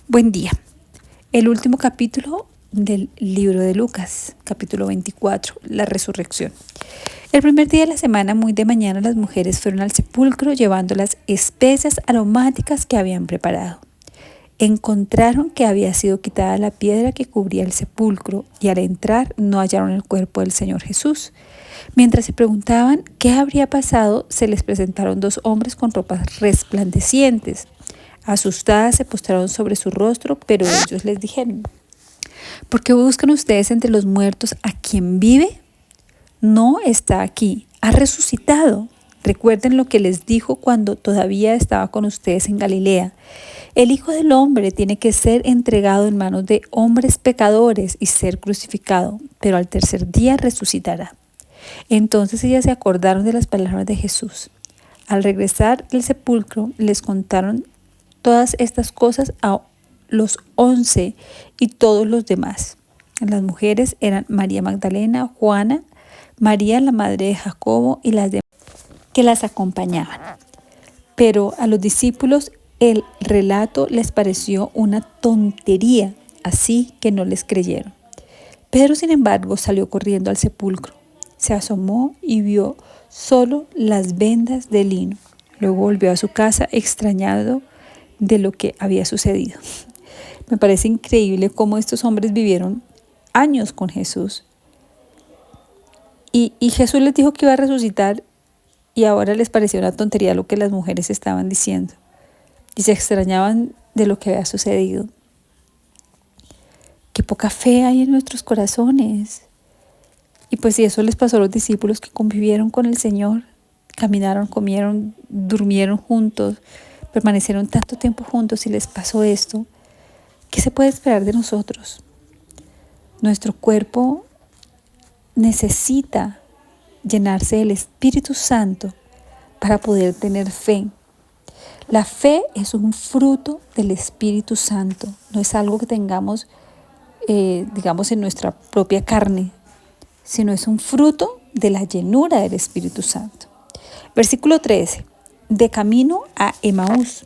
Buen día. El último capítulo del libro de Lucas, capítulo 24, la resurrección. El primer día de la semana, muy de mañana, las mujeres fueron al sepulcro llevando las especias aromáticas que habían preparado. Encontraron que había sido quitada la piedra que cubría el sepulcro y al entrar no hallaron el cuerpo del Señor Jesús. Mientras se preguntaban qué habría pasado, se les presentaron dos hombres con ropas resplandecientes. Asustadas se postraron sobre su rostro, pero ellos les dijeron: ¿por qué buscan ustedes entre los muertos a quien vive? No está aquí, ha resucitado. Recuerden lo que les dijo cuando todavía estaba con ustedes en Galilea. El Hijo del Hombre tiene que ser entregado en manos de hombres pecadores y ser crucificado, pero al tercer día resucitará. Entonces ellas se acordaron de las palabras de Jesús. Al regresar del sepulcro, les contaron todas estas cosas a los 11 y todos los demás. Las mujeres eran María Magdalena, Juana, María la madre de Jacobo y las demás que las acompañaban. Pero a los discípulos el relato les pareció una tontería, así que no les creyeron. Pedro, sin embargo, salió corriendo al sepulcro. Se asomó y vio solo las vendas de lino. Luego volvió a su casa extrañado de lo que había sucedido. Me parece increíble cómo estos hombres vivieron años con Jesús. Y Jesús les dijo que iba a resucitar y ahora les pareció una tontería lo que las mujeres estaban diciendo. Y se extrañaban de lo que había sucedido. Qué poca fe hay en nuestros corazones. Y pues si eso les pasó a los discípulos que convivieron con el Señor, caminaron, comieron, durmieron juntos, permanecieron tanto tiempo juntos y les pasó esto, ¿qué se puede esperar de nosotros? Nuestro cuerpo necesita llenarse del Espíritu Santo para poder tener fe. La fe es un fruto del Espíritu Santo, no es algo que tengamos, digamos, en nuestra propia carne, sino es un fruto de la llenura del Espíritu Santo. Versículo 13. De camino a Emaús.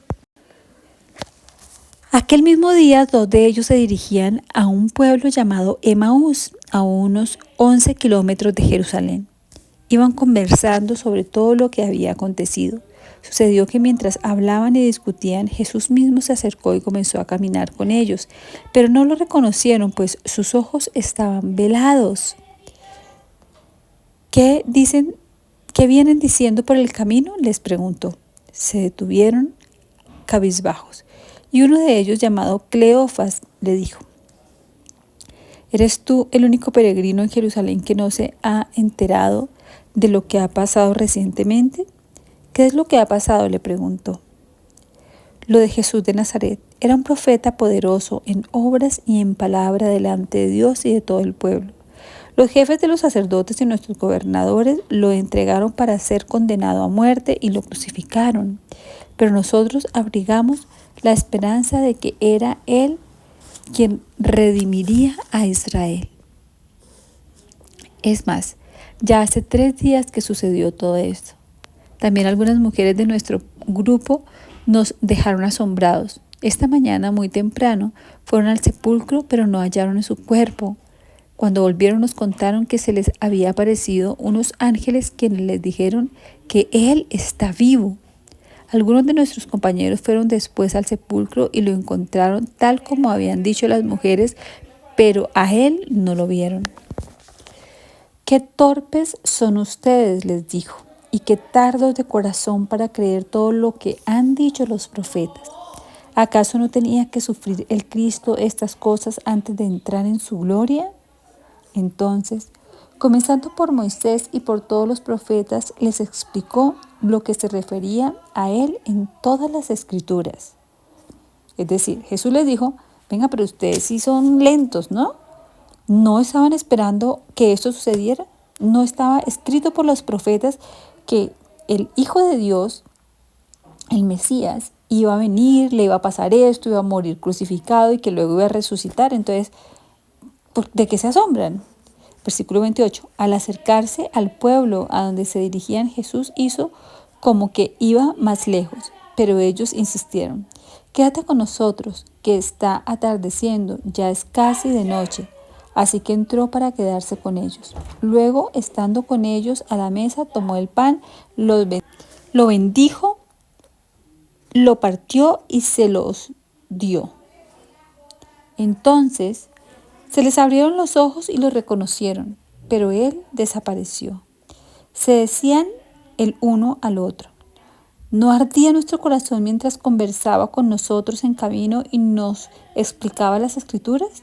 Aquel mismo día, dos de ellos se dirigían a un pueblo llamado Emaús, a unos 11 kilómetros de Jerusalén. Iban conversando sobre todo lo que había acontecido. Sucedió que mientras hablaban y discutían, Jesús mismo se acercó y comenzó a caminar con ellos, pero no lo reconocieron, pues sus ojos estaban velados. ¿Qué vienen diciendo por el camino?, les preguntó. Se detuvieron cabizbajos, y uno de ellos, llamado Cleofas, le dijo: ¿eres tú el único peregrino en Jerusalén que no se ha enterado de lo que ha pasado recientemente? ¿Qué es lo que ha pasado?, le preguntó. Lo de Jesús de Nazaret. Era un profeta poderoso en obras y en palabra delante de Dios y de todo el pueblo. Los jefes de los sacerdotes y nuestros gobernadores lo entregaron para ser condenado a muerte y lo crucificaron. Pero nosotros abrigamos la esperanza de que era Él quien redimiría a Israel. Es más, ya hace 3 días que sucedió todo esto. También algunas mujeres de nuestro grupo nos dejaron asombrados. Esta mañana, muy temprano, fueron al sepulcro, pero no hallaron su cuerpo. Cuando volvieron nos contaron que se les había aparecido unos ángeles quienes les dijeron que Él está vivo. Algunos de nuestros compañeros fueron después al sepulcro y lo encontraron tal como habían dicho las mujeres, pero a Él no lo vieron. ¡Qué torpes son ustedes!, les dijo, y qué tardos de corazón para creer todo lo que han dicho los profetas. ¿Acaso no tenía que sufrir el Cristo estas cosas antes de entrar en su gloria? Entonces, comenzando por Moisés y por todos los profetas, les explicó lo que se refería a él en todas las escrituras. Es decir, Jesús les dijo: venga, pero ustedes sí son lentos, ¿no? ¿No estaban esperando que esto sucediera? ¿No estaba escrito por los profetas que el Hijo de Dios, el Mesías, iba a venir, le iba a pasar esto, iba a morir crucificado y que luego iba a resucitar? Entonces, ¿de qué se asombran? Versículo 28. Al acercarse al pueblo a donde se dirigían, Jesús hizo como que iba más lejos, pero ellos insistieron: quédate con nosotros, que está atardeciendo, ya es casi de noche. Así que entró para quedarse con ellos. Luego, estando con ellos a la mesa, tomó el pan, lo bendijo, lo partió y se los dio. Entonces se les abrieron los ojos y lo reconocieron, pero él desapareció. Se decían el uno al otro: ¿no ardía nuestro corazón mientras conversaba con nosotros en camino y nos explicaba las Escrituras?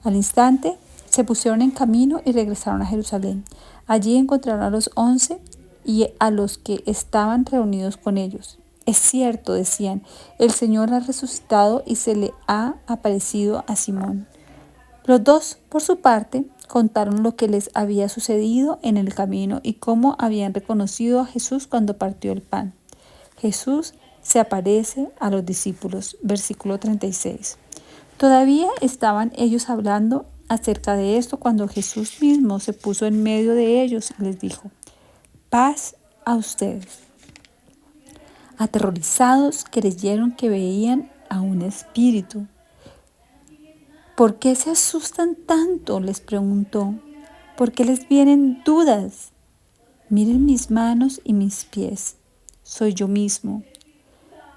Al instante se pusieron en camino y regresaron a Jerusalén. Allí encontraron a los 11 y a los que estaban reunidos con ellos. Es cierto, decían, el Señor ha resucitado y se le ha aparecido a Simón. Los dos, por su parte, contaron lo que les había sucedido en el camino y cómo habían reconocido a Jesús cuando partió el pan. Jesús se aparece a los discípulos. Versículo 36. Todavía estaban ellos hablando acerca de esto cuando Jesús mismo se puso en medio de ellos y les dijo: paz a ustedes. Aterrorizados, creyeron que veían a un espíritu. ¿Por qué se asustan tanto?, les preguntó. ¿Por qué les vienen dudas? Miren mis manos y mis pies. Soy yo mismo.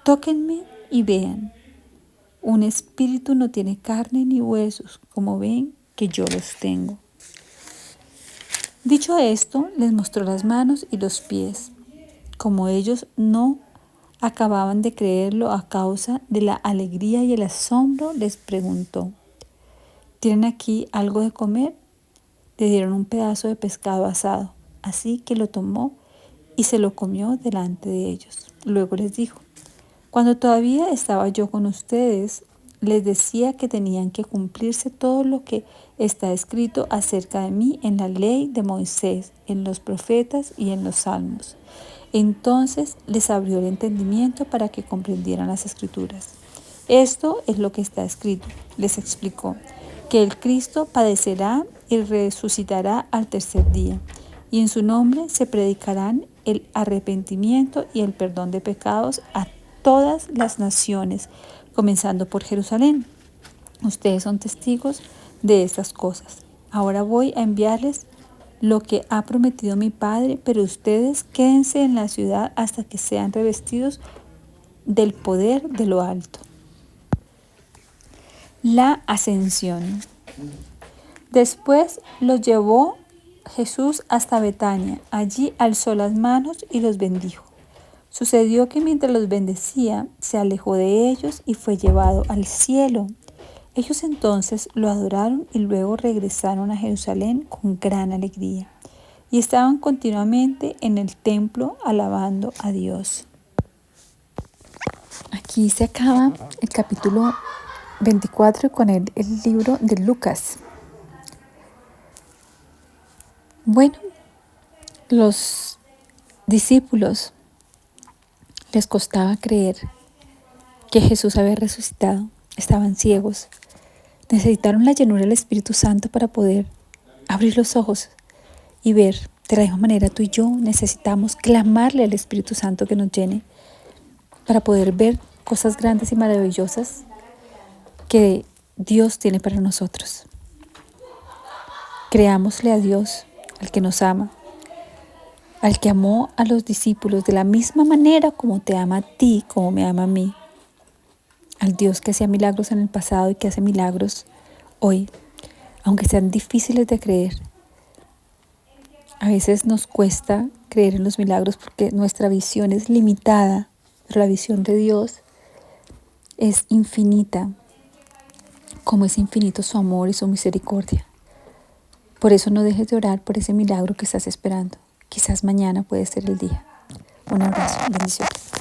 Tóquenme y vean. Un espíritu no tiene carne ni huesos, como ven que yo los tengo. Dicho esto, les mostró las manos y los pies. Como ellos no acababan de creerlo a causa de la alegría y el asombro, les preguntó: ¿tienen aquí algo de comer? Le dieron un pedazo de pescado asado, así que lo tomó y se lo comió delante de ellos. Luego les dijo: cuando todavía estaba yo con ustedes, les decía que tenían que cumplirse todo lo que está escrito acerca de mí en la ley de Moisés, en los profetas y en los salmos. Entonces les abrió el entendimiento para que comprendieran las Escrituras. Esto es lo que está escrito, les explicó, que el Cristo padecerá y resucitará al tercer día, y en su nombre se predicarán el arrepentimiento y el perdón de pecados a todas las naciones, comenzando por Jerusalén. Ustedes son testigos de estas cosas. Ahora voy a enviarles lo que ha prometido mi Padre, pero ustedes quédense en la ciudad hasta que sean revestidos del poder de lo alto. La ascensión. Después los llevó Jesús hasta Betania. Allí alzó las manos y los bendijo. Sucedió que mientras los bendecía, se alejó de ellos y fue llevado al cielo. Ellos entonces lo adoraron y luego regresaron a Jerusalén con gran alegría. Y estaban continuamente en el templo alabando a Dios. Aquí se acaba el capítulo 24 con el libro de Lucas. Bueno, los discípulos les costaba creer que Jesús había resucitado. Estaban ciegos. Necesitaron la llenura del Espíritu Santo para poder abrir los ojos y ver. De la misma manera, tú y yo necesitamos clamarle al Espíritu Santo que nos llene para poder ver cosas grandes y maravillosas que Dios tiene para nosotros. Creámosle a Dios, al que nos ama, al que amó a los discípulos de la misma manera como te ama a ti, como me ama a mí. Al Dios que hacía milagros en el pasado y que hace milagros hoy, aunque sean difíciles de creer. A veces nos cuesta creer en los milagros porque nuestra visión es limitada, pero la visión de Dios es infinita, como es infinito su amor y su misericordia. Por eso no dejes de orar por ese milagro que estás esperando. Quizás mañana puede ser el día. Un abrazo, bendiciones.